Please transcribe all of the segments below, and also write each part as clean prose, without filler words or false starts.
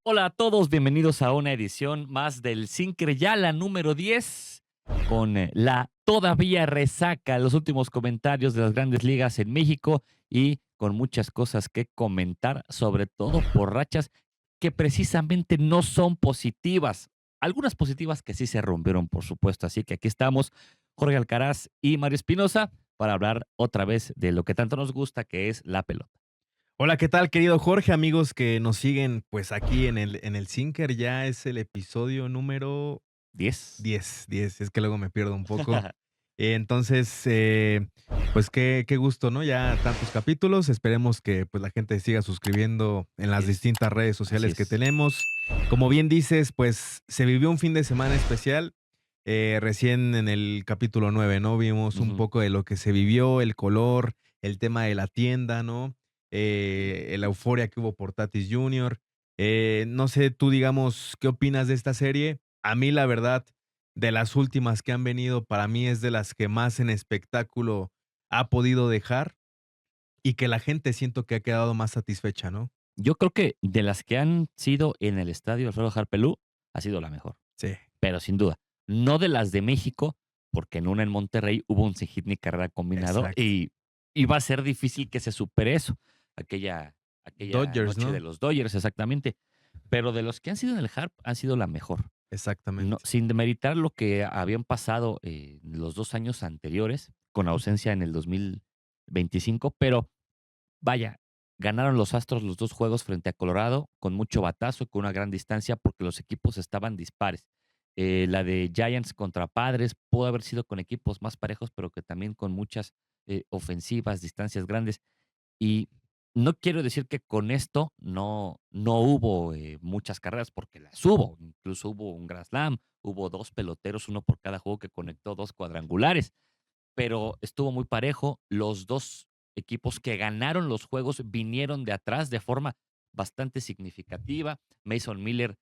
Hola a todos, bienvenidos a una edición más del Sinker, ya la número 10, con la todavía resaca, los últimos comentarios de las grandes ligas en México y con muchas cosas que comentar, sobre todo por rachas que precisamente no son positivas. Algunas positivas que sí se rompieron, por supuesto. Así que aquí estamos, Jorge Alcaraz y Mario Espinosa, para hablar otra vez de lo que tanto nos gusta, que es la pelota. Hola, ¿qué tal, querido Jorge? Amigos que nos siguen, pues, aquí en el Sinker, ya es el episodio número 10. 10, es que luego me pierdo un poco. Entonces, pues, qué gusto, ¿no? Ya tantos capítulos, esperemos que, pues, la gente siga suscribiendo en Así las es, distintas redes así sociales que es. tenemos. Como bien dices, pues, se vivió un fin de semana especial, recién en el capítulo 9, ¿no? Vimos un Ujú. poco de lo que se vivió, el color, el tema de la tienda, ¿no? La euforia que hubo por Tatis Jr. No sé, tú digamos, ¿qué opinas de esta serie? A mí, la verdad, de las últimas que han venido, para mí es de las que más en espectáculo ha podido dejar y que la gente siento que ha quedado más satisfecha, ¿no? Yo creo que de las que han sido en el estadio Alfredo Harpelú, ha sido la mejor, Sí, pero sin duda. No de las de México, porque en una en Monterrey hubo un sin hit ni carrera combinado exacto. y va a ser difícil que se supere eso, aquella Dodgers, noche de ¿no? los Dodgers, exactamente. Pero de los que han sido en el Harp, han sido la mejor. No, Exactamente. sin demeritar lo que habían pasado los 2 años anteriores, con ausencia en el 2025, pero vaya, ganaron los Astros los 2 juegos frente a Colorado con mucho batazo y con una gran distancia porque los equipos estaban dispares. La de Giants contra Padres pudo haber sido con equipos más parejos, pero que también con muchas, ofensivas, distancias grandes. Y no quiero decir que con esto no hubo, muchas carreras, porque las hubo. Incluso hubo un grand slam, hubo 2 peloteros, uno por cada juego que conectó 2 cuadrangulares, pero estuvo muy parejo. Los 2 equipos que ganaron los juegos vinieron de atrás de forma bastante significativa. Mason Miller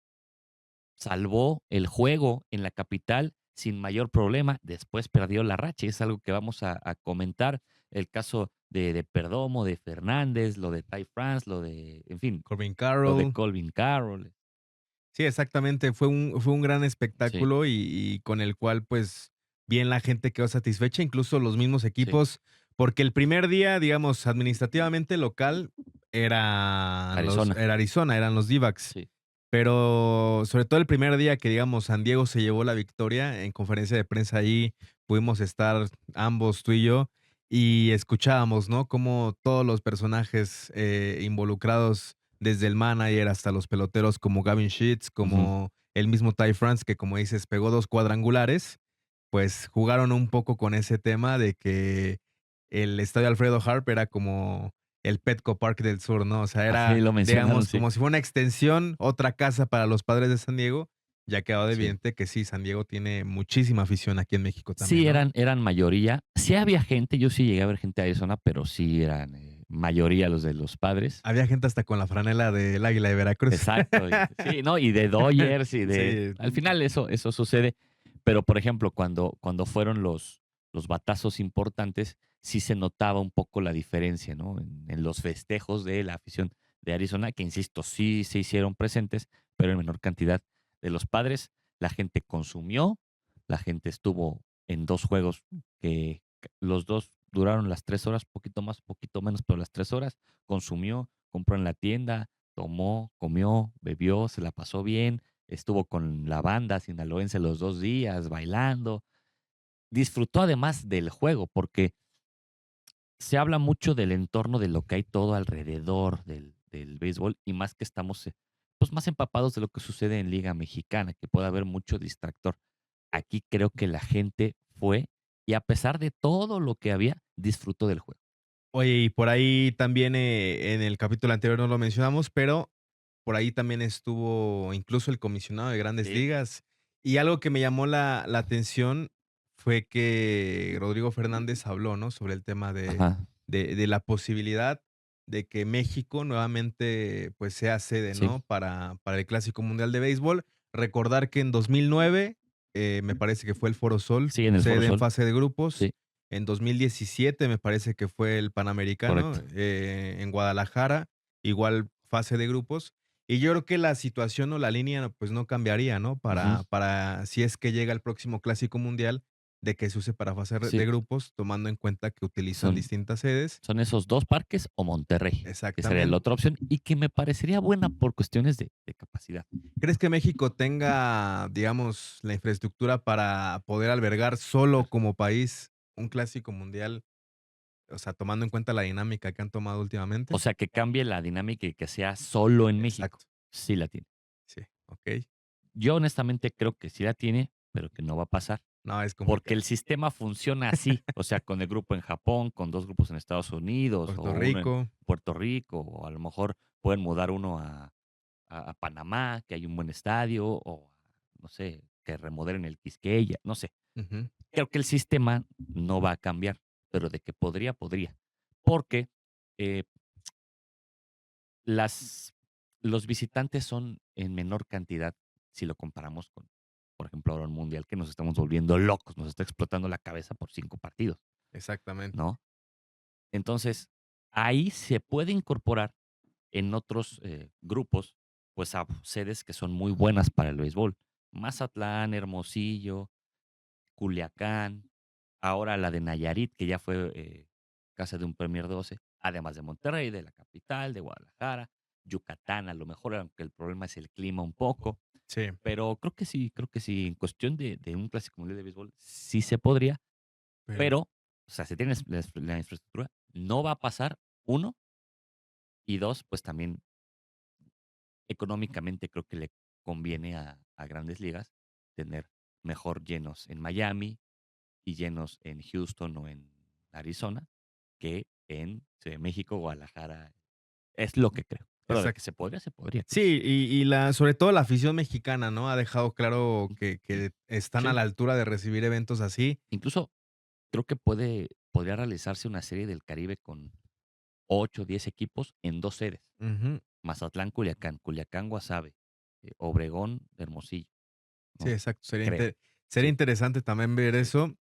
salvó el juego en la capital sin mayor problema. Después perdió la racha, y es algo que vamos a comentar. El caso de Perdomo, de Fernández, lo de Ty France, lo de, en fin, Corbin lo de Carroll. Colvin Carroll. Sí, exactamente. Fue un gran Sí, espectáculo y con el cual, pues, bien la gente quedó satisfecha, incluso los mismos sí, equipos, porque el primer día, digamos, administrativamente local Arizona, era Arizona, eran los D-backs. sí. Pero sobre todo el primer día que, digamos, San Diego se llevó la victoria, en conferencia de prensa ahí pudimos estar ambos, tú y yo, y escuchábamos, ¿no? Cómo todos los personajes, involucrados, desde el manager hasta los peloteros como Gavin Sheets, Ujú. como el mismo Ty France, que como dices, pegó 2 cuadrangulares, pues jugaron un poco con ese tema de que el estadio Alfredo Harp era como el Petco Park del Sur, ¿no? O sea, Así era, lo mencionaron, digamos, sí. como si fuera una extensión, otra casa para los Padres de San Diego. Ya ha quedado Sí. evidente que sí, San Diego tiene muchísima afición aquí en México también, Sí, ¿no? eran mayoría. Sí había gente, yo sí llegué a ver gente de Arizona, pero sí eran, mayoría los de los Padres. Había gente hasta con la franela del Águila de Veracruz. Exacto, y sí, no, y de Dodgers y de Sí, al final eso sucede, pero, por ejemplo, cuando fueron los batazos importantes, sí se notaba un poco la diferencia, ¿no? En los festejos de la afición de Arizona, que, insisto, sí se hicieron presentes, pero en menor cantidad. De los Padres, la gente consumió, la gente estuvo en 2 juegos que los 2 duraron las 3 horas, poquito más, poquito menos, pero las 3 horas, consumió, compró en la tienda, tomó, comió, bebió, se la pasó bien, estuvo con la banda sinaloense los 2 días bailando. Disfrutó además del juego, porque se habla mucho del entorno, de lo que hay todo alrededor del béisbol, y más que estamos, pues, más empapados de lo que sucede en Liga Mexicana, que puede haber mucho distractor. Aquí creo que la gente fue, y a pesar de todo lo que había, disfrutó del juego. oye, y por ahí también, en el capítulo anterior no lo mencionamos, pero por ahí también estuvo incluso el comisionado de Grandes Sí. Ligas. Y algo que me llamó la atención fue que Rodrigo Fernández habló, ¿no? Sobre el tema de Ajá, de la posibilidad de que México nuevamente, pues, sea sede, sí, ¿no? Para el Clásico Mundial de Béisbol. Recordar que en 2009, me parece que fue el Foro Sol, sí, en el Foro sede en Sol, fase de grupos. sí, En 2017 me parece que fue el Panamericano, correcto. en Guadalajara, igual fase de grupos. Y yo creo que la situación o la línea, pues, no cambiaría, ¿no? Ujú. Para si es que llega el próximo Clásico Mundial, de que se use para fase de Sí, grupos, tomando en cuenta que utilizan son distintas sedes. son esos 2 parques o Monterrey, que sería la Exactamente. otra opción, y que me parecería buena por cuestiones de capacidad. ¿Crees que México tenga, digamos, la infraestructura para poder albergar solo como país un Clásico Mundial? O sea, tomando en cuenta la dinámica que han tomado O últimamente. sea, que cambie la dinámica y que sea solo en México. Exacto. Sí la tiene. Sí, okey. Yo honestamente creo que sí la tiene, pero que no va a pasar, No, es porque complicado. el sistema funciona así, o sea, con el grupo en Japón, con 2 grupos en Estados Unidos, o Puerto uno en Rico, Puerto Rico, o a lo mejor pueden mudar uno a Panamá, que hay un buen estadio, o no sé, que remodelen el Quisqueya, no sé. ujú, Creo que el sistema no va a cambiar, pero de que podría, podría. Porque, eh, las los visitantes son en menor cantidad si lo comparamos con, por ejemplo, ahora un mundial que nos estamos volviendo locos, nos está explotando la cabeza por 5 partidos, exactamente. ¿no? Entonces, ahí se puede incorporar en otros, grupos, pues, a sedes que son muy buenas para el béisbol. Mazatlán, Hermosillo, Culiacán, ahora la de Nayarit, que ya fue, casa de un Premier 12, además de Monterrey, de la capital, de Guadalajara, Yucatán, a lo mejor, aunque el problema es el clima un poco, Sí, pero creo que sí, en cuestión de un clásico mundial de béisbol, sí se podría, pero pero, o sea, se tiene la infraestructura, no va a pasar, uno y 2 pues también económicamente creo que le conviene a Grandes Ligas tener mejor llenos en Miami y llenos en Houston o en Arizona que en Ciudad de México, Guadalajara. Es lo que creo. Pero de que exacto. se podría, se podría, claro. Sí, y la sobre todo la afición mexicana, ¿no? Ha dejado claro Ujú. que están a Sí. la altura de recibir eventos así. Incluso creo que podría realizarse una serie del Caribe con 8 o 10 equipos en 2 sedes. Ujú. Mazatlán, Culiacán, Culiacán, Guasave, Obregón, Hermosillo, Sí, ¿no? exacto. Creo. Sería Sí, interesante también ver sí. eso.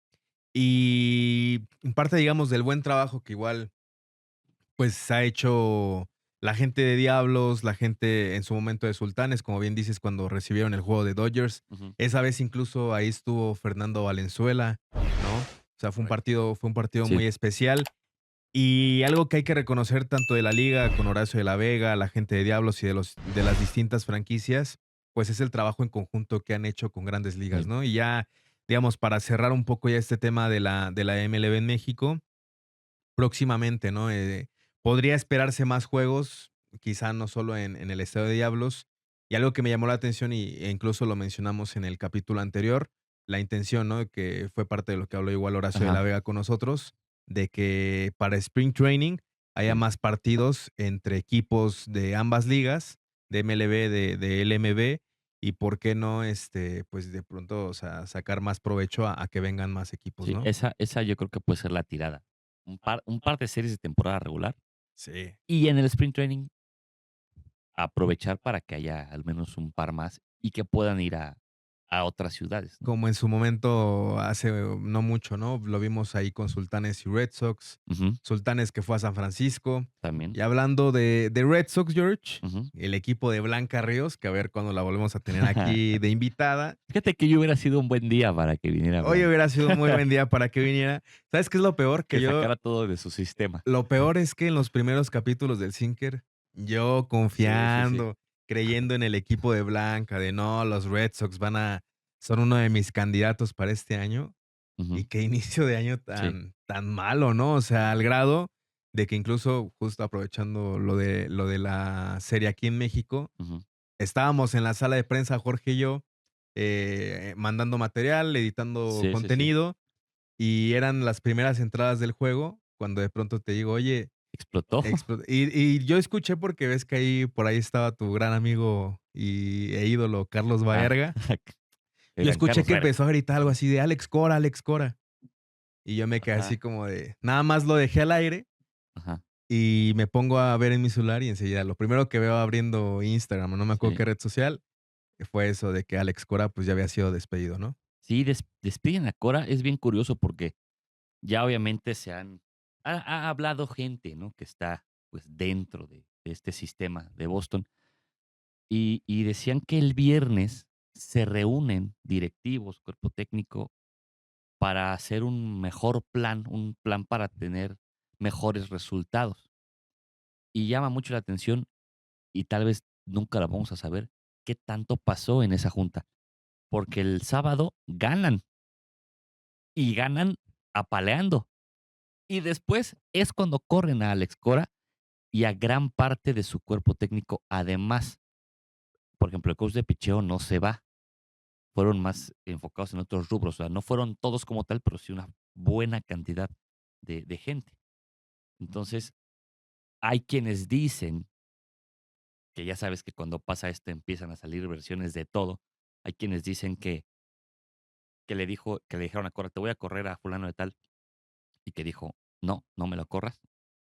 Y parte, digamos, del buen trabajo que igual, pues, ha hecho la gente de Diablos, la gente en su momento de Sultanes, como bien dices, cuando recibieron el juego de Dodgers. Ujú. Esa vez incluso ahí estuvo Fernando Valenzuela, ¿no? O sea, Correcto. fue un partido Sí. muy especial. Y algo que hay que reconocer tanto de la liga con Horacio de la Vega, la gente de Diablos y de las distintas franquicias, pues es el trabajo en conjunto que han hecho con Grandes Ligas, Sí. ¿no? Y ya, digamos, para cerrar un poco ya este tema de la MLB en México, próximamente, ¿no? Podría esperarse más juegos, quizá no solo en el Estadio de Diablos. Y algo que me llamó la atención e incluso lo mencionamos en el capítulo anterior, la intención, ¿no? Que fue parte de lo que habló igual Horacio de la Ajá. Vega con nosotros, de que para Spring Training haya Sí. más partidos entre equipos de ambas ligas, de MLB, de LMB, y por qué no, pues de pronto, o sea, sacar más provecho a que vengan más equipos, Sí, ¿no? esa yo creo que puede ser la tirada. Un par de series de temporada regular Sí. y en el sprint training aprovechar para que haya al menos un par más y que puedan ir a otras ciudades, ¿no? Como en su momento hace no mucho, ¿no? Lo vimos ahí con Sultanes y Red Sox. Ujú, Sultanes que fue a San Francisco. también. Y hablando de Red Sox, George, Ujú. el equipo de Blanca Ríos, que a ver cuándo la volvemos a tener aquí de invitada. Fíjate que yo hubiera sido un buen día para que viniera Hoy Blanca, hubiera sido un muy buen día para que viniera. ¿Sabes qué es lo peor? que sacara todo de su sistema. Lo peor es que en los primeros capítulos del Sinker, yo Sí, sí, sí. confiando, creyendo en el equipo de Blanca, de no, los Red Sox son uno de mis candidatos para este año. Y Ujú. qué inicio de año Sí. tan malo, ¿no? O sea, al grado de que incluso, justo aprovechando lo de la serie aquí en México, Ujú. estábamos en la sala de prensa, Jorge y yo, mandando material, editando Sí, sí, sí. contenido, y eran las primeras entradas del juego, cuando de pronto te digo: "Oye, Explotó. y yo escuché porque ves que ahí por ahí estaba tu gran amigo e ídolo, Carlos Ah, Baerga. el Yo gran escuché Carlos que Verga. empezó a gritar algo así de: "Alex Cora, Alex Cora". Y yo me quedé así Ajá, como de nada más lo dejé al aire ajá. y me pongo a ver en mi celular y enseguida lo primero que veo abriendo Instagram, o no me acuerdo Sí. qué red social, fue eso de que Alex Cora, pues, ya había sido despedido, ¿no? Sí, despiden a Cora, es bien curioso porque ya obviamente ha hablado gente, ¿no? Que está, pues, dentro de este sistema de Boston, y decían que el viernes se reúnen directivos, cuerpo técnico, para hacer un plan para tener mejores resultados. Y llama mucho la atención, y tal vez nunca la vamos a saber, qué tanto pasó en esa junta, porque el sábado ganan, y ganan apaleando. Y después es cuando corren a Alex Cora y a gran parte de su cuerpo técnico. Además, por ejemplo, el coach de picheo no se va, fueron más enfocados en otros rubros, o sea, no fueron todos como tal, pero sí una buena cantidad de gente. Entonces, hay quienes dicen, que ya sabes que cuando pasa esto empiezan a salir versiones de todo, hay quienes dicen que le dijeron a Cora: "Te voy a correr a fulano de tal", y que dijo: "No, no me lo corras".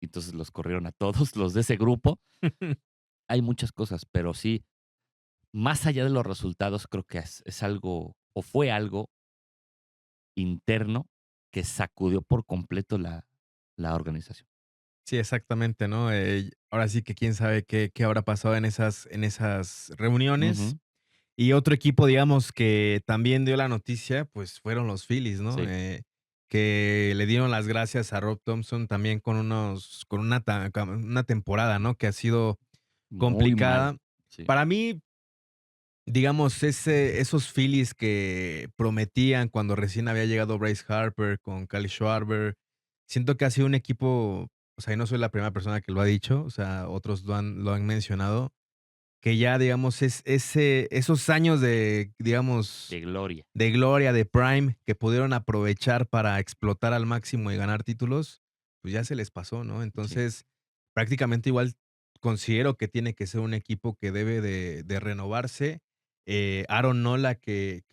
Y entonces los corrieron a todos los de ese grupo. Hay muchas cosas, pero sí, más allá de los resultados, creo que es algo, o fue algo interno que sacudió por completo la organización. Sí, exactamente, ¿no? Ahora sí que quién sabe qué habrá pasado en esas reuniones. Ujú, Y otro equipo, digamos, que también dio la noticia, pues fueron los Phillies, ¿no? sí, Que le dieron las gracias a Rob Thompson también con una temporada, ¿no? Que ha sido muy mala, complicada. sí. Para mí, digamos, esos Phillies que prometían cuando recién había llegado Bryce Harper con Kyle Schwarber, siento que ha sido un equipo, o sea, y no soy la primera persona que lo ha dicho, o sea, otros lo han mencionado, que ya, digamos, esos años de, digamos, De gloria, de gloria, de prime, que pudieron aprovechar para explotar al máximo y ganar títulos, pues ya se les pasó, ¿no? sí. Entonces, prácticamente igual considero que tiene que ser un equipo que debe de renovarse. Aaron Nola, que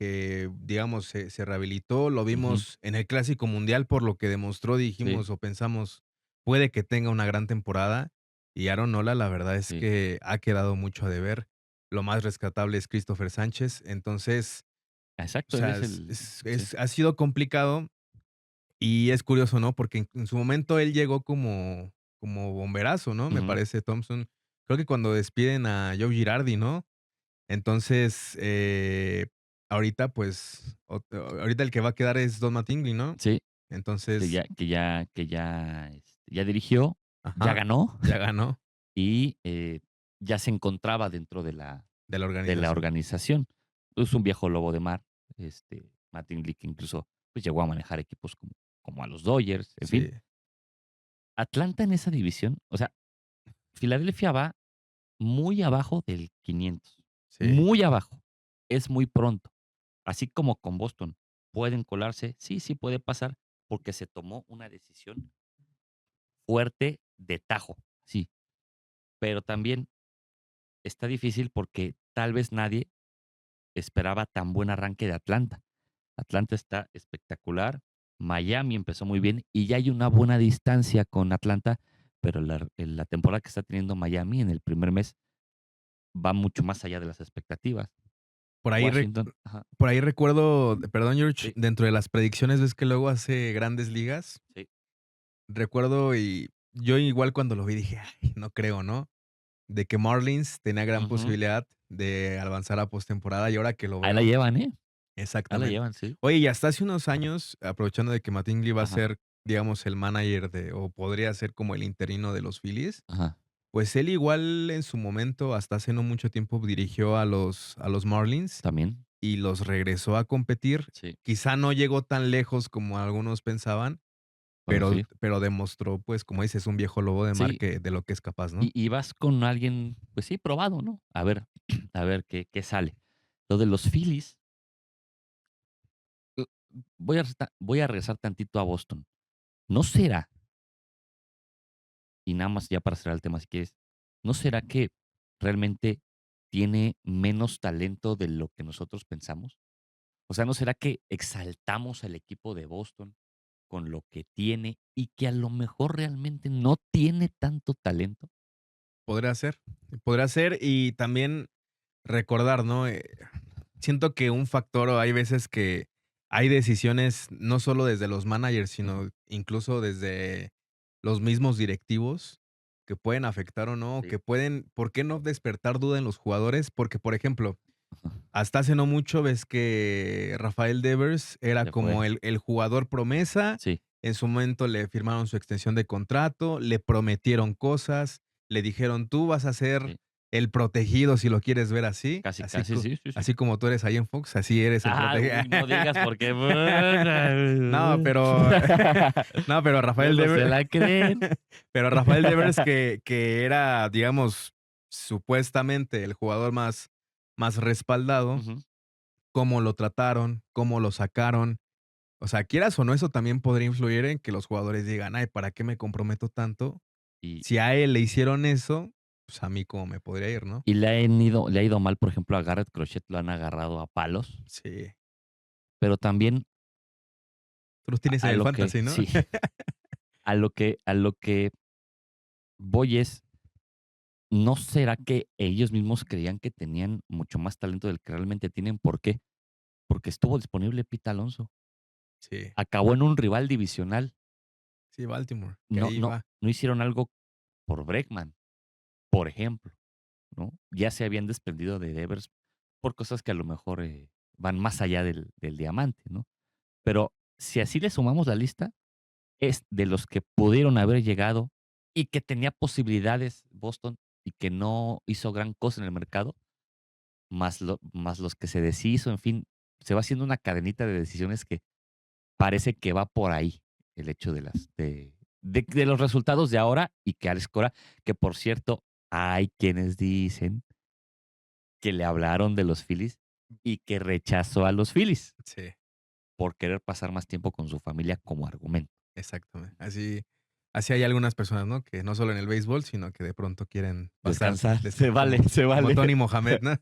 digamos, se rehabilitó, lo Ujú, vimos en el Clásico Mundial por lo que demostró, sí, dijimos o pensamos, puede que tenga una gran temporada. Y Aaron Nola, la verdad es sí. que ha quedado mucho a deber. Lo más rescatable es Christopher Sánchez. Entonces, o Exacto, él sea, es el sí. ha sido complicado y es curioso, ¿no? Porque en su momento él llegó como bomberazo, ¿no? Me Ujú. parece Thompson. Creo que cuando despiden a Joe Girardi, ¿no? Entonces, ahorita, pues, ahorita el que va a quedar es Don Mattingly, ¿no? Sí, Entonces, ya dirigió, ya ajá, ganó ya ganó y, ya se encontraba dentro de la de la organización. organización. Es un viejo lobo de mar, Mattingly, que incluso, pues, llegó a manejar equipos como a los Dodgers, en fin. Sí, Atlanta en esa división, o sea, Filadelfia va muy abajo del 500, sí. muy abajo. Es muy pronto. Así como con Boston, ¿pueden colarse? Sí, sí puede pasar, porque se tomó una decisión fuerte de tajo, sí, pero también está difícil porque tal vez nadie esperaba tan buen arranque de Atlanta. Atlanta está espectacular, Miami empezó muy bien y ya hay una buena distancia con Atlanta, pero la temporada que está teniendo Miami en el primer mes va mucho más allá de las expectativas. Por ahí Washington, ajá, Por ahí recuerdo, perdón, George, sí, dentro de las predicciones, ves que luego hace Grandes Ligas. sí, Recuerdo y yo igual cuando lo vi dije: "Ay, no creo", ¿no? De que Marlins tenía gran ujú. posibilidad de avanzar a postemporada y ahora que lo Ahí la veo llevan, ¿eh? Ahí la exactamente. llevan, sí. Oye, y hasta hace unos años, aprovechando de que Mattingly va a Ajá, ser, digamos, el manager o podría ser como el interino de los Phillies, ajá, pues él igual en su momento, hasta hace no mucho tiempo, dirigió a los Marlins también, y los regresó a competir. sí, Quizá no llegó tan lejos como algunos pensaban, bueno, pero sí. pero demostró, pues, como dices, un viejo lobo de mar Sí, que de lo que es capaz, ¿no? y vas con alguien, pues sí, probado, ¿no? A ver, a ver qué sale. Lo de los Phillies, voy a regresar tantito a Boston. ¿No será, y nada más ya para cerrar el tema si quieres, no será que realmente tiene menos talento de lo que nosotros pensamos? O sea, ¿no será que exaltamos al equipo de Boston con lo que tiene y que a lo mejor realmente no tiene tanto talento? Podría ser, podría ser, y también recordar, ¿no? Siento que un factor, o hay veces que hay decisiones, no solo desde los managers, Ujú, sino incluso desde los mismos directivos, que pueden afectar o no, Sí. que pueden, ¿por qué no despertar duda en los jugadores? Porque, por ejemplo, Ajá. hasta hace no mucho ves que Rafael Devers era Se fue. como el jugador promesa. Sí. En su momento le firmaron su extensión de contrato, le prometieron cosas, le dijeron: "Tú vas a ser Sí. el protegido si lo quieres ver así, Casi, casi, sí, sí, sí. así como tú eres ahí en Fox, así eres el Ah, protegido". uy, no digas porque No, pero no, pero Rafael luego se Devers la creen. pero Rafael Devers que era, digamos, supuestamente el jugador más respaldado, Ujú. cómo lo trataron, cómo lo sacaron. O sea, quieras o no, eso también podría influir en que los jugadores digan: "Ay, ¿para qué me comprometo tanto? Y Si a él le hicieron eso, pues a mí cómo me podría ir", ¿no? y le ha ido mal, por ejemplo, a Garrett Crochet lo han agarrado a palos, Sí, pero también tú los tienes en a el lo que fantasy, ¿no? sí, a lo que voy es, ¿no será que ellos mismos creían que tenían mucho más talento del que realmente tienen? ¿Por qué? Porque estuvo disponible Pete Alonso. Sí, Acabó en un rival divisional. sí, Baltimore, que No ahí no va. no hicieron algo por Bregman, por ejemplo, ¿no? Ya se habían desprendido de Devers por cosas que a lo mejor, van más allá del diamante, ¿no? Pero si así le sumamos la lista, es de los que pudieron haber llegado y que tenía posibilidades Boston y que no hizo gran cosa en el mercado, más los que se deshizo, en fin, se va haciendo una cadenita de decisiones que parece que va por ahí el hecho de las de los resultados de ahora y que Alex Cora, que por cierto, hay quienes dicen que le hablaron de los Phillies y que rechazó a los Phillies Sí, por querer pasar más tiempo con su familia como argumento. exactamente. Así hay algunas personas, ¿no? Que no solo en el béisbol, sino que de pronto quieren pasar Descansar, se vale, como se como vale. Tony Mohamed, ¿no?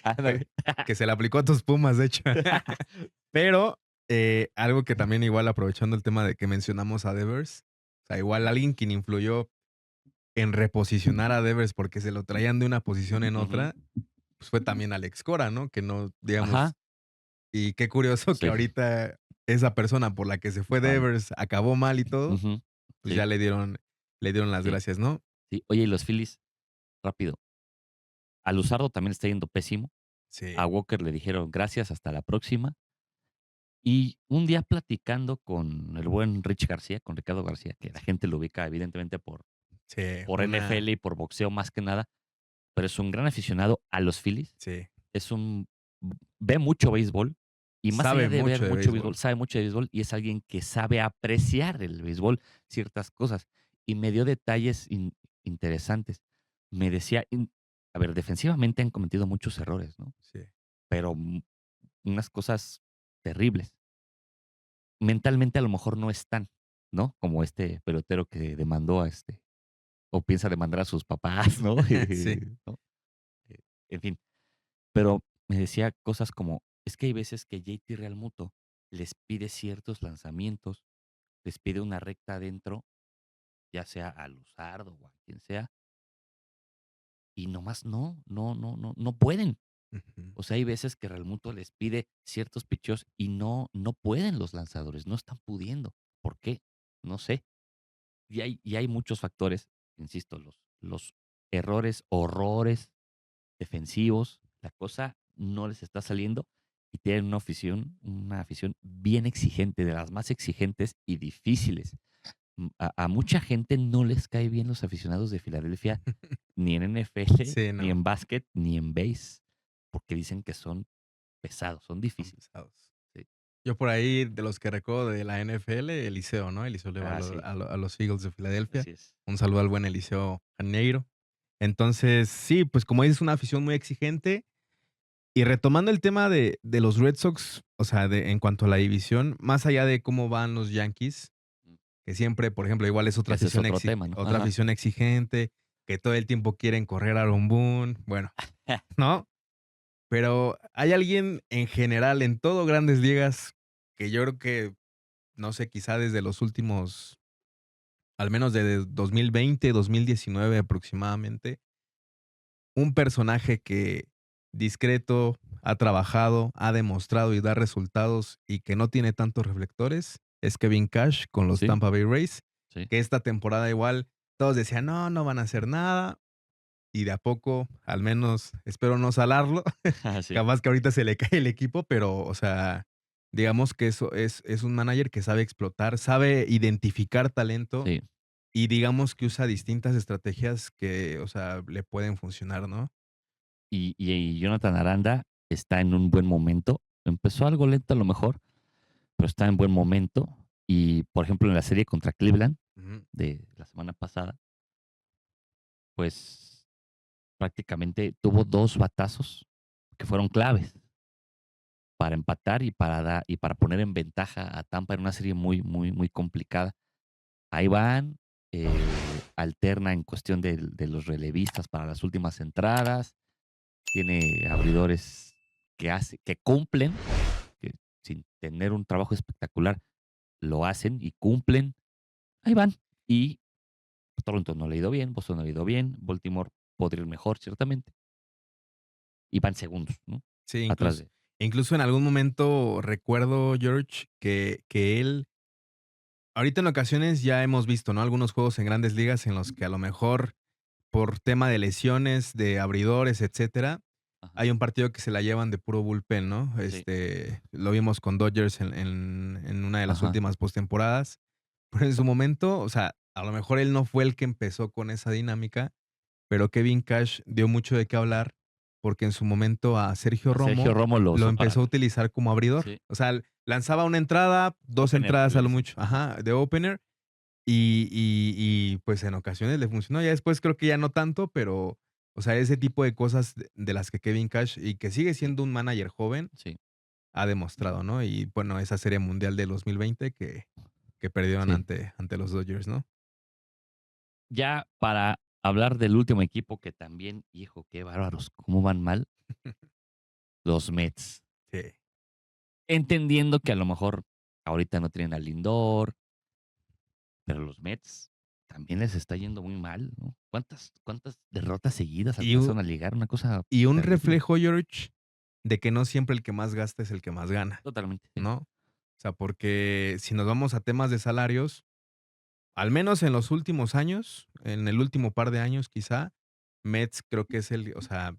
Ándale. Que se le aplicó a tus Pumas, de hecho. Pero, algo que también igual aprovechando el tema de que mencionamos a Devers, o sea, igual alguien quien influyó en reposicionar a Devers porque se lo traían de una posición en Ujú. otra, pues fue también Alex Cora, ¿no? Que no, Ajá, digamos, y qué curioso que sí, ahorita esa persona por la que se fue vale. Devers acabó mal y todo, Ujú. pues Sí, ya le dieron las sí, gracias, ¿no? sí. Oye, y los Phillies, rápido, a Luzardo también le está yendo pésimo, Sí, a Walker le dijeron: "Gracias, hasta la próxima". Y un día platicando con el buen Rich García, con Ricardo García, que la gente lo ubica evidentemente sí, por NFL y por boxeo más que nada, pero es un gran aficionado a los Phillies. sí, Es un ve mucho béisbol y más allá sabe de ver mucho de mucho béisbol, béisbol. sabe mucho de béisbol y es alguien que sabe apreciar el béisbol, ciertas cosas. Y me dio detalles interesantes. Me decía, a ver, defensivamente han cometido muchos errores, ¿no? Sí. Pero unas cosas terribles. Mentalmente a lo mejor no están, ¿no? Como este pelotero que demandó a o piensa demandar a sus papás, ¿no? Sí. ¿No? Eh, en fin, pero me decía cosas como, es que hay veces que JT Realmuto les pide ciertos lanzamientos, les pide una recta adentro, ya sea a Luzardo o a quien sea, y nomás no pueden. Ujú. O sea, hay veces que Realmuto les pide ciertos picheos y no pueden los lanzadores, no están pudiendo. ¿Por qué? No sé. Y hay muchos factores, insisto, los errores, horrores defensivos, la cosa no les está saliendo y tienen una afición bien exigente, de las más exigentes y difíciles. A mucha gente no les cae bien los aficionados de Filadelfia, ni en NFL, Sí, ni no, en básquet, ni en base, porque dicen que son pesados, son son difíciles. pesados. Sí. Yo por ahí, de los que recuerdo de la NFL, Eliseo, ¿no? Eliseo le va a Ah, lo sí, a los Eagles de Filadelfia. así es. Un saludo al buen Eliseo Janeiro. Entonces, sí, pues, como dices, una afición muy exigente. Y retomando el tema de los Red Sox, o sea, en cuanto a la división, más allá de cómo van los Yankees, Mm, que siempre, por ejemplo, igual es que ese es otro tema, ¿no? otra Ajá. afición exigente, que todo el tiempo quieren correr a Aaron Boone, bueno, ¿no? Pero hay alguien en general en todo Grandes Ligas que yo creo que, no sé, quizá desde los últimos, al menos de 2020, 2019 aproximadamente, un personaje que discreto, ha trabajado, ha demostrado y da resultados y que no tiene tantos reflectores, es Kevin Cash con los Sí, Tampa Bay Rays, sí. que esta temporada igual todos decían: "No, no van a hacer nada", y de a poco, al menos espero no salarlo, Sí, capaz que ahorita se le cae el equipo, pero, o sea, digamos que eso es un manager que sabe explotar, sabe identificar talento sí. y digamos que usa distintas estrategias que, o sea, le pueden funcionar, ¿no? Y Jonathan Aranda está en un buen momento. Empezó algo lento a lo mejor, pero está en buen momento. Y, por ejemplo, en la serie contra Cleveland Ujú. de la semana pasada, pues prácticamente tuvo 2 batazos que fueron claves para empatar y para poner en ventaja a Tampa en una serie muy, muy, muy complicada. Ahí van, alterna en cuestión de los relevistas para las últimas entradas, tiene abridores que cumplen, que sin tener un trabajo espectacular lo hacen y cumplen. Ahí van. Y Toronto no le ha ido bien, Boston no le ha ido bien, Baltimore podría ir mejor, ciertamente. Y van segundos, ¿no? Sí, Atrás incluso de. incluso en algún momento recuerdo, George, que él ahorita en ocasiones ya hemos visto, ¿no? Algunos juegos en Grandes Ligas en los que a lo mejor por tema de lesiones, de abridores, etcétera, Ajá. hay un partido que se la llevan de puro bullpen, ¿no? Sí. Lo vimos con Dodgers en una de las Ajá. últimas postemporadas, pero en su momento, o sea, a lo mejor él no fue el que empezó con esa dinámica, pero Kevin Cash dio mucho de qué hablar, porque en su momento a Sergio A Sergio Romo Romo lo lo usó empezó a para. utilizar como abridor. Sí. O sea, lanzaba una entrada, 2 Opener, entradas le a lo dicen. mucho, Ajá. ajá, de opener, pues, en ocasiones le funcionó. Ya después creo que ya no tanto, pero, o sea, ese tipo de cosas de las que Kevin Cash, y que sigue siendo un manager joven, Sí. ha demostrado, ¿no? Y bueno, esa Serie Mundial del 2020 que perdieron Sí. ante los Dodgers, ¿no? Ya para hablar del último equipo que también, hijo, qué bárbaros, cómo van mal, los Mets. Sí. Entendiendo que a lo mejor ahorita no tienen a Lindor, pero los Mets también les está yendo muy mal, ¿no? ¿Cuántas derrotas seguidas Y u alcanzaron a ligar? Una cosa y un terrible. reflejo, George, de que no siempre el que más gasta es el que más gana, Totalmente, sí. ¿no? O sea, porque si nos vamos a temas de salarios, al menos en los últimos años, en el último par de años quizá, Mets creo que es o sea,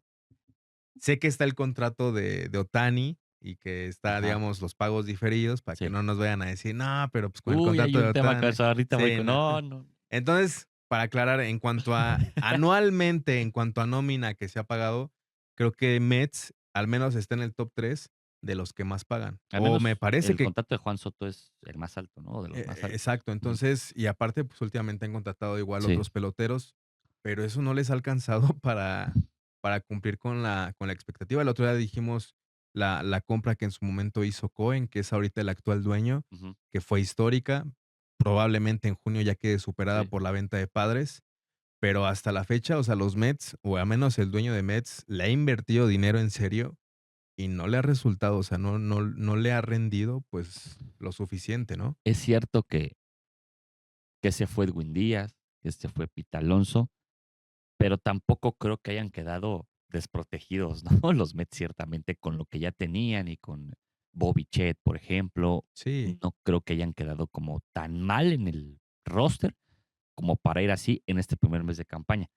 sé que está el contrato de Ohtani y que está, Ajá, digamos, los pagos diferidos para que sí. no nos vayan a decir: "No, pero, pues, con el Uy, hay contrato de un tema con Ohtani". eso, ahorita voy Sí, con no. no, no. Entonces, para aclarar, en cuanto a anualmente, en cuanto a nómina que se ha pagado, creo que Mets al menos está en el top 3 de los que más pagan. Al O me menos parece el que contrato de Juan Soto es el más alto, ¿no? De los más altos. exacto. Ujú. Entonces, y aparte, pues, últimamente han contratado igual Sí, otros peloteros, pero eso no les ha alcanzado para cumplir con la expectativa. El otro día dijimos la compra que en su momento hizo Cohen, que es ahorita el actual dueño, ujú, que fue histórica. Probablemente en junio ya quede superada sí. por la venta de Padres, pero hasta la fecha, o sea, los Mets, o al menos el dueño de Mets, le ha invertido dinero en serio y no le ha resultado, o sea, no le ha rendido, pues, lo suficiente, ¿no? Es cierto que se fue Edwin Díaz, que se fue Pete Alonso, pero tampoco creo que hayan quedado desprotegidos, ¿no? Los Mets ciertamente con lo que ya tenían y con Bobby Chet, por ejemplo, Sí, no creo que hayan quedado como tan mal en el roster como para ir así en este primer mes de campaña.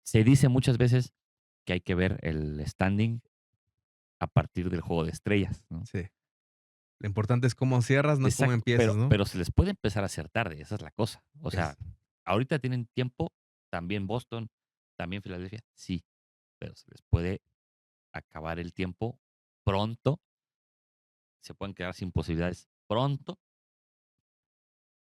Se dice muchas veces que hay que ver el standing a partir del juego de estrellas, ¿no? sí. Lo importante es cómo cierras, no cómo Exacto, empiezas, pero ¿no? pero se les puede empezar a hacer tarde, esa es la cosa. O Es sea, ahorita tienen tiempo, también Boston, también Filadelfia, sí, pero se les puede acabar el tiempo pronto, se pueden quedar sin posibilidades pronto,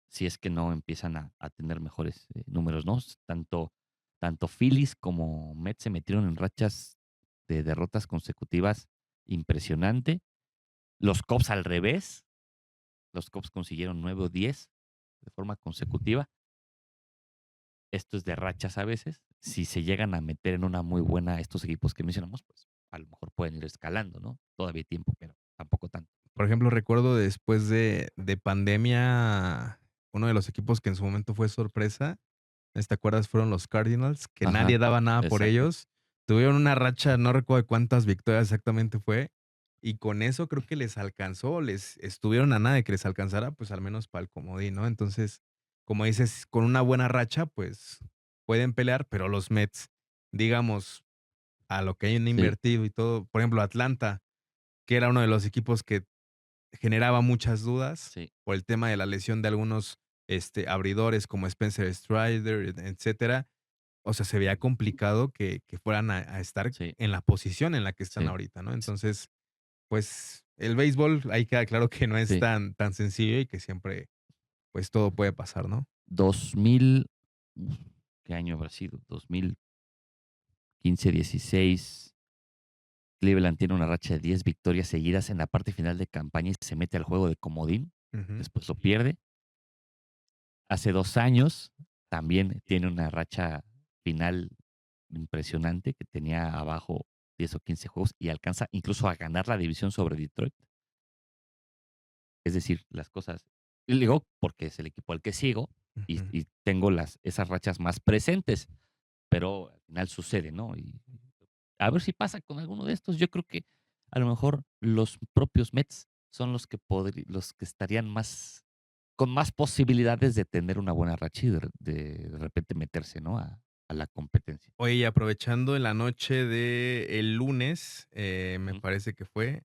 si es que no empiezan a tener mejores, números, ¿no? Tanto Phillies como Mets se metieron en rachas de derrotas consecutivas impresionante. Los Cubs al revés, los Cubs consiguieron 9 o 10 de forma consecutiva. Esto es de rachas a veces. Si se llegan a meter en una muy buena estos equipos que mencionamos, pues a lo mejor pueden ir escalando, ¿no? Todavía hay tiempo, pero tampoco tanto. por ejemplo, recuerdo después de pandemia, uno de los equipos que en su momento fue sorpresa, ¿te acuerdas? Fueron los Cardinals, que nadie Ajá, daba nada por exacto. ellos. Tuvieron una racha, no recuerdo cuántas victorias exactamente fue, y con eso creo que les alcanzó, les estuvieron a nada de que les alcanzara, pues, al menos para el comodín, ¿no? Entonces, como dices, con una buena racha, pues pueden pelear, pero los Mets, digamos, a lo que hayan Sí, invertido y todo, por ejemplo, Atlanta, que era uno de los equipos que generaba muchas dudas sí, por el tema de la lesión de algunos, abridores como Spencer Strider, etcétera. O sea, se veía complicado que fueran a estar sí, en la posición en la que están sí, ahorita, ¿no? Entonces, pues, el béisbol, ahí queda claro que no es sí. tan sencillo y que siempre, pues, todo puede pasar, ¿no? 2000, uf, ¿qué año habrá sido? 2015, 16. Cleveland tiene una racha de 10 victorias seguidas en la parte final de campaña y se mete al juego de comodín. Ujú. Después lo pierde. Hace 2 años también tiene una racha final impresionante que tenía abajo 10 o 15 juegos y alcanza incluso a ganar la división sobre Detroit. Es decir, las cosas, y digo porque es el equipo al que sigo y, Ujú. y tengo esas rachas más presentes, pero al final sucede, ¿no? Y a ver si pasa con alguno de estos. Yo creo que a lo mejor los propios Mets son los que estarían más con más posibilidades de tener una buena racha y de repente meterse, ¿no? A la competencia. Oye, y aprovechando en la noche de el lunes, me Ujú. parece que fue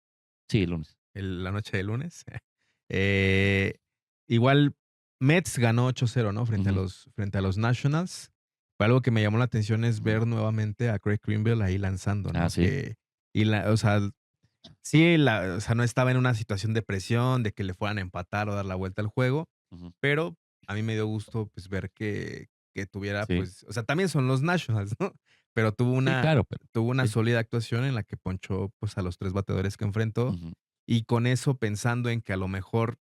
Sí, el lunes. la noche del lunes, eh, igual Mets ganó 8-0, ¿no? Ujú. Frente a los Nationals. Pero algo que me llamó la atención es Ujú. ver nuevamente a Craig Kimbrel ahí lanzando, Ah, ¿no? sí. O sea, sí, o sea, no estaba en una situación de presión, de que le fueran a empatar o dar la vuelta al juego, Ujú. pero a mí me dio gusto, pues, ver que tuviera, Sí. pues, o sea, también son los Nationals, ¿no? Pero Sí, claro, pero tuvo una sí. sólida actuación en la que ponchó, pues, a los 3 bateadores que enfrentó, Ujú. y con eso pensando en que a lo mejor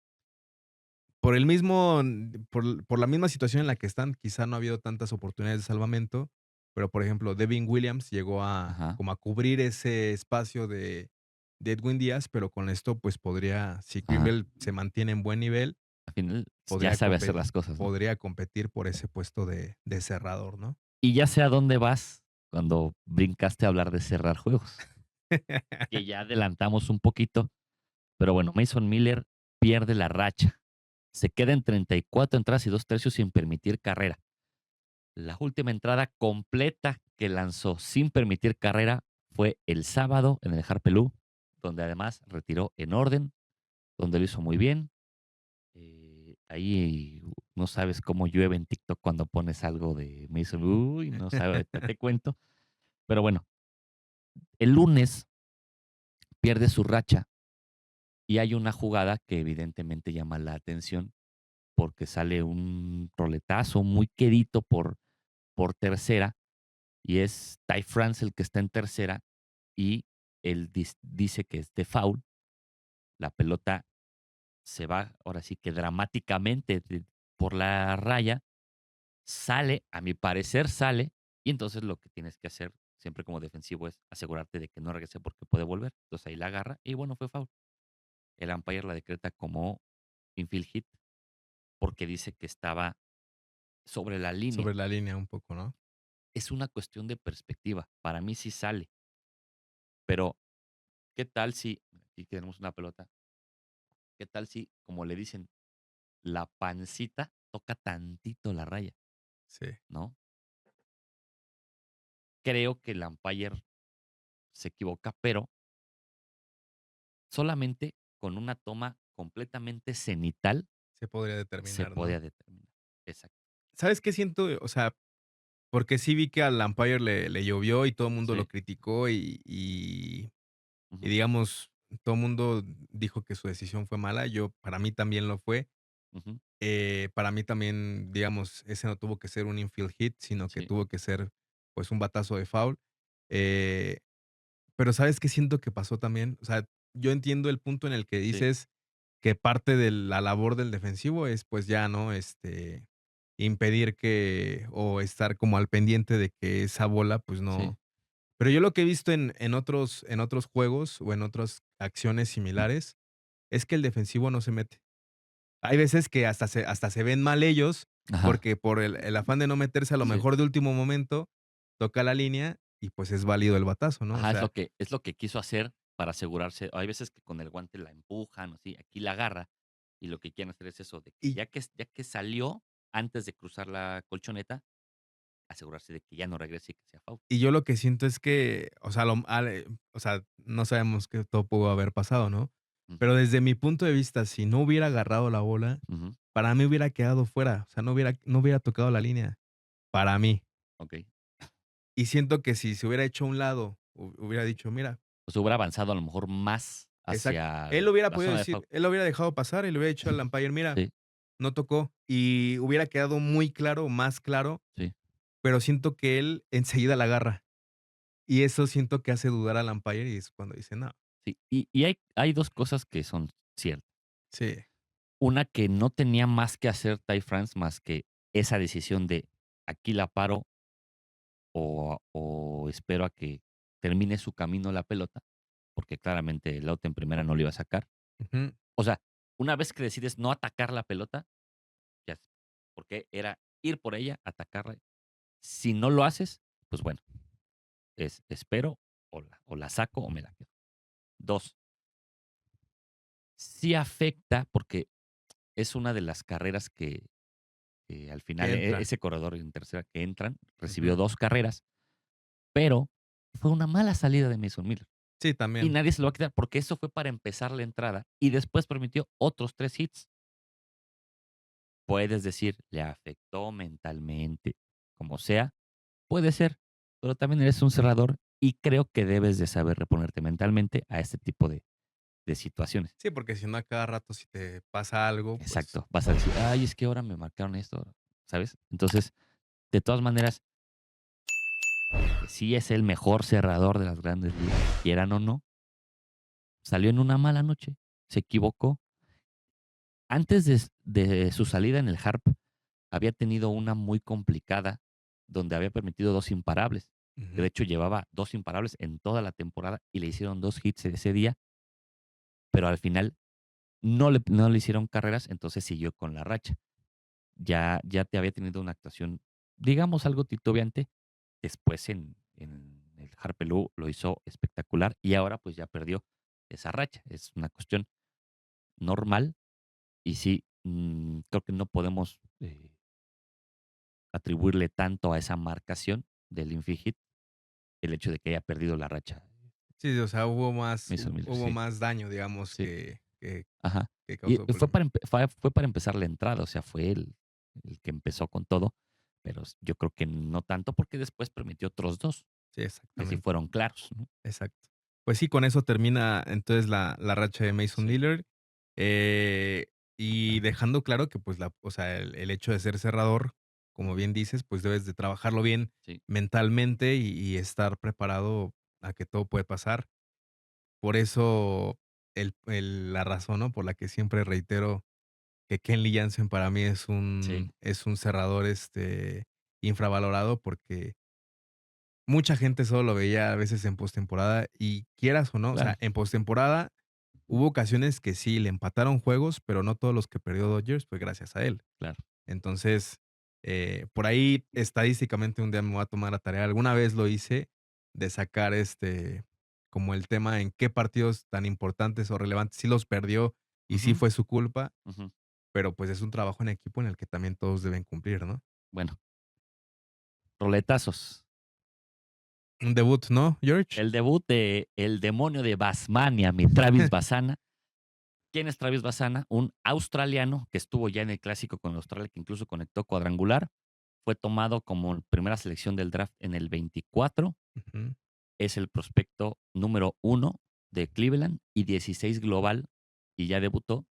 por el mismo por la misma situación en la que están, quizá no ha habido tantas oportunidades de salvamento, pero, por ejemplo, Devin Williams llegó a Ajá. como a cubrir ese espacio de Edwin Díaz, pero con esto, pues, podría, si Ajá. Kimbrel se mantiene en buen nivel, Al final ya podría sabe hacer las cosas, ¿no? podría competir por ese puesto de cerrador, ¿no? Y ya sé a dónde vas cuando brincaste a hablar de cerrar juegos, que ya adelantamos un poquito, pero bueno, Mason Miller pierde la racha. Se queda en 34 entradas y 2 tercios sin permitir carrera. La última entrada completa que lanzó sin permitir carrera fue el sábado en el Harpelú, donde además retiró en orden, donde lo hizo muy bien. Ahí no sabes cómo llueve en TikTok cuando pones algo de Mason. Uy, no sabes, ahorita te cuento. Pero bueno, el lunes pierde su racha y hay una jugada que evidentemente llama la atención porque sale un roletazo muy quedito por tercera y es Ty France el que está en tercera y él dice que es de foul. La pelota se va ahora sí que dramáticamente por la raya, sale, a mi parecer sale, y entonces lo que tienes que hacer siempre como defensivo es asegurarte de que no regrese porque puede volver. Entonces ahí la agarra y bueno, fue foul. El umpire la decreta como infield hit porque dice que estaba sobre la línea. Sobre la línea un poco, ¿no? Es una cuestión de perspectiva. Para mí sí sale, pero ¿qué tal si, aquí tenemos una pelota, qué tal si, como le dicen, la pancita toca tantito la raya, Sí. ¿no? Creo que el umpire se equivoca, pero solamente con una toma completamente cenital Se podría se determinar, ¿no? podía determinar. Exacto. ¿Sabes qué siento? O sea, porque sí vi que al umpire le llovió y todo el mundo lo Sí. criticó y Ujú. digamos, todo el mundo dijo que su decisión fue mala. Para mí también lo fue. Ujú. Para mí también, digamos, ese no tuvo que ser un infield hit, sino que Sí, tuvo que ser, pues, un batazo de foul. Eh, pero, ¿sabes qué siento que pasó también? O sea, yo entiendo el punto en el que sí, dices que parte de la labor del defensivo es, pues, ya, ¿no? Impedir o estar como al pendiente de que esa bola, pues, sí. no. Pero yo lo que he visto en otros juegos o en otras acciones similares es que el defensivo no se mete. Hay veces que hasta se ven mal ellos, Ajá, porque por el afán de no meterse a lo sí. mejor de último momento, toca la línea y, pues, es válido el batazo, ¿no? O Ajá, sea, es lo que quiso hacer para asegurarse. Hay veces que con el guante la empujan, o así, aquí la agarra, y lo que quieren hacer es eso, de que y ya que salió, antes de cruzar la colchoneta, asegurarse de que ya no regrese y que sea foul. Y yo lo que siento es que, o sea, o sea, no sabemos qué todo pudo haber pasado, ¿no? Pero Ujú, desde mi punto de vista, si no hubiera agarrado la bola, ujú, para mí hubiera quedado fuera, o sea, no hubiera tocado la línea, para mí. okey. Y siento que si se hubiera hecho a un lado, hubiera dicho: "Mira". O sea, hubiera avanzado a lo mejor más Exacto. hacia Él lo hubiera la podido zona de foul. decir, él lo hubiera dejado pasar y le hubiera dicho al umpire: "Mira, Sí, no tocó", y hubiera quedado muy claro, más claro, sí, pero siento que él enseguida la agarra, y eso siento que hace dudar al umpire, y es cuando dice: "No". sí. Y hay 2 cosas que son ciertas. Sí. Una, que no tenía más que hacer Ty France más que esa decisión de aquí la paro o espero a que termine su camino la pelota, porque claramente el out en primera no lo iba a sacar. Ujú. O sea, una vez que decides no atacar la pelota, ya s porque era ir por ella, atacarla. Si no lo haces, pues bueno, espero o la saco o me la quedo. 2, sí afecta porque es una de las carreras que al Que final entra. ese corredor en tercera que entran, recibió Ujú. 2 carreras, pero fue una mala salida de Mason Miller. Sí, Y también. nadie se lo va a quitar, porque eso fue para empezar la entrada y después permitió otros 3 hits. Puedes decir, le afectó mentalmente, como sea, puede ser, pero también eres un cerrador y creo que debes de saber reponerte mentalmente a este tipo de situaciones. Sí, porque si no, a cada rato si te pasa algo, pues Exacto, vas a decir: "Ay, es que ahora me marcaron esto", ¿sabes? Entonces, de todas maneras, que sí es el mejor cerrador de las Grandes Ligas, quieran o no, salió en una mala noche, se equivocó. Antes de su salida en el Harp, había tenido una muy complicada, donde había permitido 2 imparables, que de ujú. hecho llevaba 2 imparables en toda la temporada y le hicieron 2 hits ese día, pero al final no le hicieron carreras, entonces siguió con la racha. Ya te había tenido una actuación, digamos, algo titubeante, después en el Harpelú lo hizo espectacular y ahora, pues, ya perdió esa racha. Es una cuestión normal y sí, creo que no podemos, atribuirle tanto a esa marcación del infligir el hecho de que haya perdido la racha Sí, o sea, hubo más Mason Miller, hubo sí, más daño, digamos, sí, ajá. que Y causó el fue problema. para empezar la entrada, o sea, fue el que empezó con todo, pero yo creo que no tanto, porque después permitió otros 2 Sí, que sí exactamente. fueron claros, ¿no? Exacto. Pues sí, con eso termina entonces la racha de Mason Sí, Lillard, y dejando claro que, pues, o sea, el hecho de ser cerrador, como bien dices, pues, debes de trabajarlo bien sí, mentalmente y estar preparado a que todo puede pasar. Por eso la razón, ¿no?, por la que siempre reitero que Kenley Jansen para mí sí, es un cerrador, infravalorado, porque mucha gente solo lo veía a veces en postemporada y quieras o no, o sea, claro, en postemporada hubo ocasiones que sí le empataron juegos, pero no todos los que perdió Dodgers fue gracias a él. claro. Entonces, por ahí estadísticamente un día me voy a tomar la tarea, alguna vez lo hice, de sacar, como el tema en qué partidos tan importantes o relevantes sí los perdió y sí Ujú, fue su culpa, ujú. pero pues es un trabajo en equipo en el que también todos deben cumplir, ¿no? Bueno, roletazos. Un debut, ¿no, George? El debut de el demonio de Basmania, mi Travis Bassana. ¿Quién es Travis Bassana? Un australiano que estuvo ya en el clásico con Australia, que incluso conectó cuadrangular. Fue tomado como primera selección del draft en el 24. Ujú, Es el prospecto número 1 de Cleveland y 16 global y ya debutó.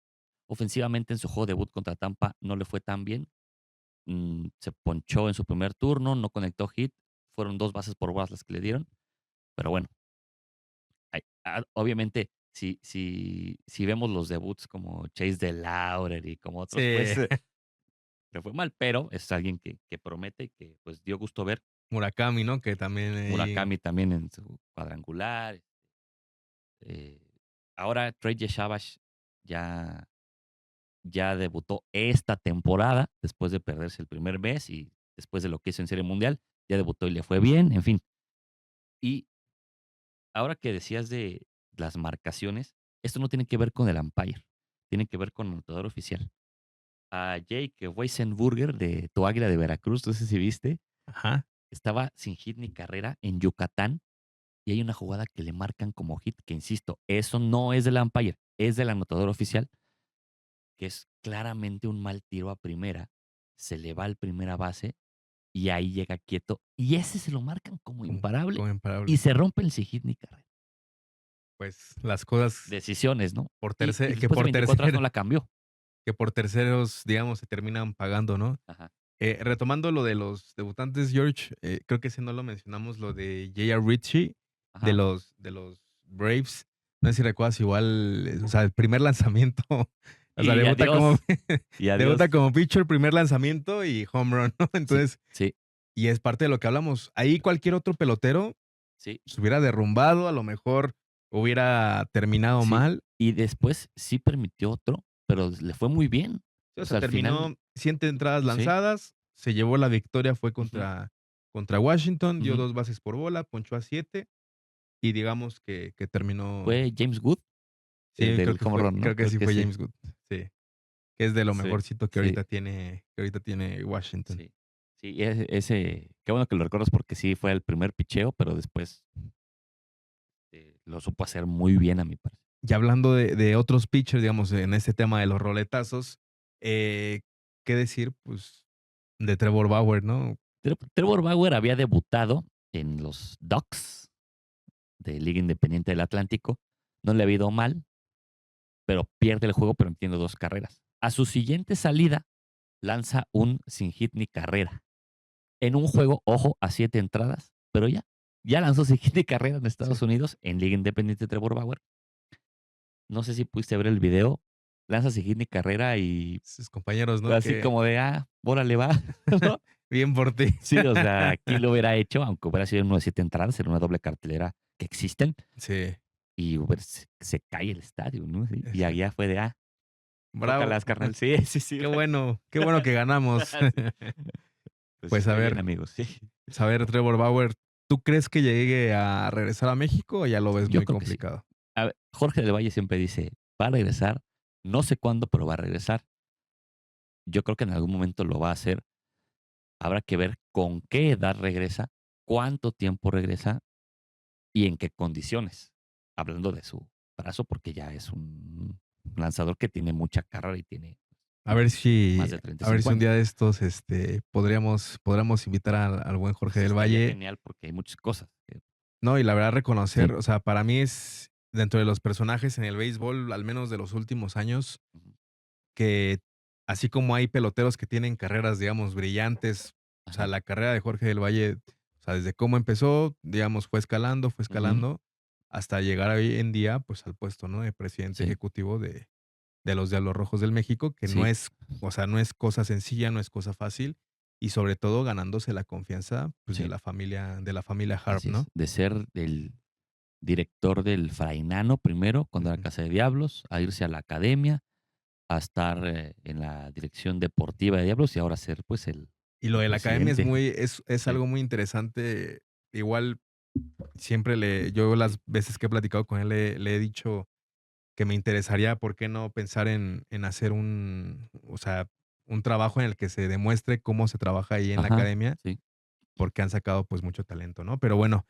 Ofensivamente en su juego de debut contra Tampa no le fue tan bien. Se ponchó en su primer turno, no conectó hit. Fueron 2 bases por bolas las que le dieron. Pero bueno, obviamente, si vemos los debuts como Chase de Laurer y como otros, sí. pues, le fue mal, pero es alguien que promete y que, pues, dio gusto ver. Murakami, ¿no? Que también ahí Murakami también en su cuadrangular. Eh, ahora Trey Yeshavach ya ya debutó esta temporada, después de perderse el primer mes y después de lo que hizo en Serie Mundial, ya debutó y le fue bien, en fin. Y ahora que decías de las marcaciones, esto no tiene que ver con el umpire, tiene que ver con el anotador oficial. a Jake Weisenburger de Tu Águila de Veracruz, no sé si viste, Ajá. estaba sin hit ni carrera en Yucatán y hay una jugada que le marcan como hit, que insisto, eso no es del umpire, es del anotador oficial, que es claramente un mal tiro a primera, se le va al primera base y ahí llega quieto y ese se lo marcan como Como imparable como y imparable. se rompe el sin hit ni carrera. Pues, las cosas Decisiones, ¿no? por Y terce que después de por 24 horas no tercer la cambió. que por terceros, digamos, se terminan pagando, ¿no? Ajá, Retomando lo de los debutantes, George, creo que ese no lo mencionamos, lo de J.R. Ritchie ajá. de los Braves. No sé si recuerdas igual, o sea, el primer lanzamiento, o sea, Y adiós, y debuta adiós. como pitcher, primer lanzamiento y home run, ¿no? Sí, Entonces, sí, y es parte de lo que hablamos. Ahí cualquier otro pelotero sí, se hubiera derrumbado, a lo mejor hubiera terminado sí. mal. Y después sí permitió otro, pero le fue muy bien. Sí, o O sea, sea, al final, terminó 7 entradas sí. lanzadas, se llevó la victoria, fue Ujú, contra Washington, dio ujú. 2 bases por bola, ponchó a 7 y digamos que terminó. Fue James Wood, el Sí, del home run, ¿no? creo que Creo sí que fue sí. James Good, sí, que es de lo Sí, mejorcito sí, que ahorita tiene Washington. sí. Sí, ese qué bueno que lo recuerdas porque sí fue el primer picheo, pero después, lo supo hacer muy bien a mi parecer. Y hablando de otros pitchers, digamos, en este tema de los roletazos, eh, ¿qué decir? Pues, de Trevor Bauer, ¿no? Trevor Bauer había debutado en los Ducks de Liga Independiente del Atlántico. No le había ido mal, pero pierde el juego permitiendo 2 carreras. A su siguiente salida, lanza un sin hit ni carrera. En un juego, ojo, a 7 entradas, pero ya lanzó sin hit ni carrera en Sí, Estados Unidos, en Liga Independiente Trevor Bauer. No sé si pudiste ver el video, lanza sin hit ni carrera y sus compañeros, fue ¿no? así Que como de, órale va, ¿no? bien por ti. Sí, o sea, aquí lo hubiera hecho, aunque hubiera sido en uno de 7 entradas, en una doble cartelera que existen, Sí, y se cae el estadio, ¿no? Sí, y exacto. allá fue de, Bravo. chócalas, carnal. Sí, sí, sí. Qué bueno que ganamos. Sí. Pues Pues muy bien, amigos, sí. a ver, Trevor Bauer, ¿tú crees que llegue a regresar a México o ya lo ves Yo muy creo que sí. complicado? A ver, Jorge del Valle siempre dice, va a regresar, no sé cuándo, pero va a regresar. Yo creo que en algún momento lo va a hacer. Habrá que ver con qué edad regresa, cuánto tiempo regresa y en qué condiciones. Hablando de su brazo, porque ya es un lanzador que tiene mucha carrera y tiene más de A ver 35 si un años. día de estos, podríamos invitar al buen Jorge Pues del estaría Valle. genial porque hay muchas cosas. No, y la verdad reconocer, Sí. o sea, para mí es dentro de los personajes en el béisbol, al menos de los últimos años, Ujú. que así como hay peloteros que tienen carreras, digamos, brillantes, o sea, Ajá. la carrera de Jorge del Valle, o sea, desde cómo empezó, digamos, fue Ujú. escalando, hasta llegar hoy en día, pues, al puesto, ¿no? De presidente Sí, ejecutivo de los Diablos Rojos del México, que no sí, es, o sea, no es cosa sencilla, no es cosa fácil, y sobre todo ganándose la confianza, pues, sí. de la familia Harp, Así es. ¿no? De ser el director del Frainano primero, cuando era Ujú. Casa de Diablos, a irse a la academia, a estar en la dirección deportiva de Diablos y ahora ser pues Y lo el de la academia presidente. es Sí. algo muy interesante. Igual yo las Sí. veces que he platicado con él le he dicho que me interesaría, ¿por qué no pensar en hacer o sea, un trabajo en el que se demuestre cómo se trabaja ahí en la Ajá. academia? Sí. Porque han sacado, pues, mucho talento, ¿no? Pero bueno,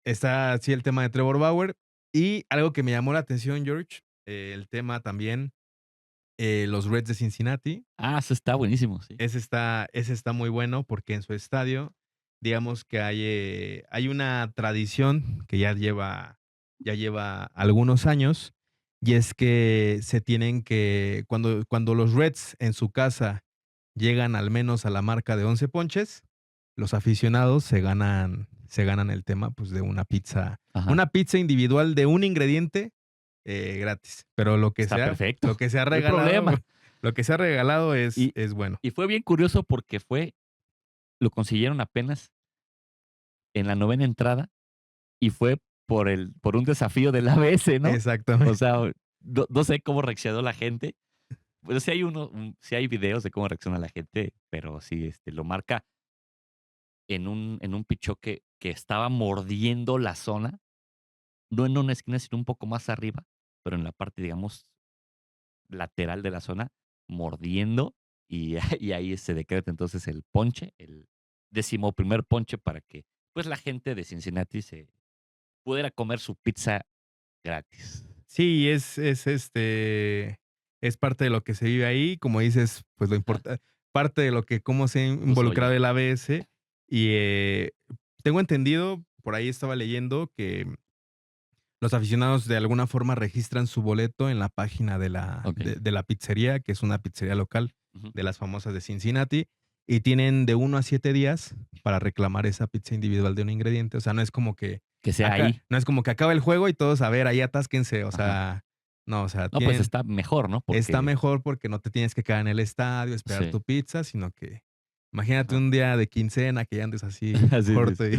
está así el tema de Trevor Bauer. Y algo que me llamó la atención, George, el tema también, los Reds de Cincinnati. Ah, eso está buenísimo, sí. Ese está muy bueno porque en su estadio, digamos que hay una tradición que ya lleva algunos años, y es que se tienen que cuando los Reds en su casa llegan al menos a la marca de 11 ponches, los aficionados se ganan el tema, pues, de Ajá. una pizza individual de un ingrediente, gratis. Pero Está lo perfecto. que se ha No hay regalado problema. lo que se ha regalado Y, es bueno. y fue bien curioso porque lo consiguieron apenas en la novena entrada y fue por un desafío del ABS, ¿no? O Exactamente. sea, no sé cómo reaccionó la gente. Pues sí hay sí hay videos de cómo reacciona la gente, pero sí, lo marca en un pichó que estaba mordiendo la zona, no en una esquina, sino un poco más arriba, pero en la parte, digamos, lateral de la zona, mordiendo. y, y ahí se decreta entonces el ponche, el 11º ponche para que pues la gente de Cincinnati se pudiera comer su pizza gratis. Sí, es parte de lo que se vive ahí, como dices, pues lo Ajá, importa parte de lo que cómo se ha pues involucrado oye, el ABS y, tengo entendido, por ahí estaba leyendo que los aficionados de alguna forma registran su boleto en la página de la ok. de la pizzería, que es una pizzería local Ujú. de las famosas de Cincinnati, y tienen de 1 a 7 días para reclamar esa pizza individual de un ingrediente. O sea, no es como que Que sea ahí. acaba el juego y todos, a ver, ahí atásquense. O Ajá. sea, no, o sea, No, pues tienen está mejor, ¿no? está Porque mejor porque no te tienes que quedar en el estadio, esperar sí, tu pizza, sino que imagínate ajá. un día de quincena que ya andes así Así es. corto y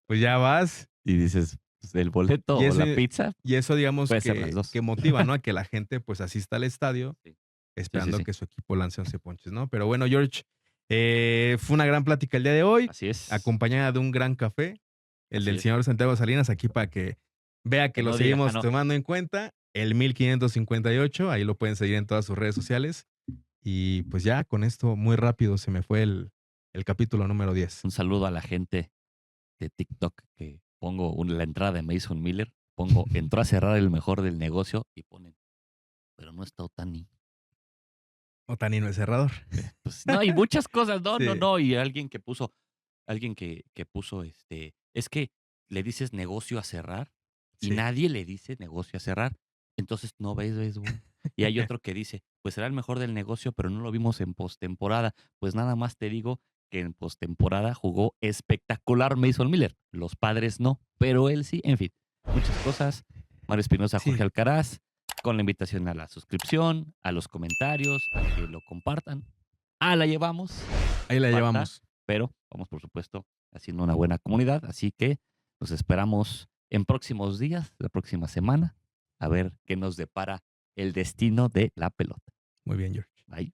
pues ya vas. Y dices, pues, ¿el boleto Y o eso la pizza? y eso, digamos, Puede ser las que 2. motiva, ¿no? A que la gente, pues, asista al estadio Sí, sí, sí, esperando sí. que su equipo lance 11 ponches, ¿no? Pero bueno, George, fue una gran plática el día de hoy, Así es, acompañada de un gran café, el así del es. señor Santiago Salinas, aquí para que vea que Que lo no diga, seguimos no. tomando en cuenta, el 1558, ahí lo pueden seguir en todas sus redes sociales. Y, pues, ya con esto, muy rápido se me fue el capítulo número 10. Un saludo a la gente de TikTok que pongo la entrada de Mason Miller, pongo, entró a cerrar el mejor del negocio y ponen, pero no está Otani. Otanino el cerrador. Pues no, hay muchas cosas, no, no, Sí, no. Y alguien que puso, es que le dices negocio a cerrar y sí. nadie le dice negocio a cerrar. Entonces no ves béisbol. Y hay otro que dice, pues será el mejor del negocio, pero no lo vimos en postemporada. Pues nada más te digo que en postemporada jugó espectacular Mason Miller. Los Padres no, pero él sí. En fin, muchas cosas. Mario Espinosa, Jorge Sí, Alcaraz, con la invitación a la suscripción, a los comentarios, a que lo compartan. Ah, la llevamos. ahí la Falta, llevamos. pero vamos, por supuesto, haciendo una buena comunidad. Así que nos esperamos en próximos días, la próxima semana, a ver qué nos depara el destino de la pelota. Muy bien, George. Bye.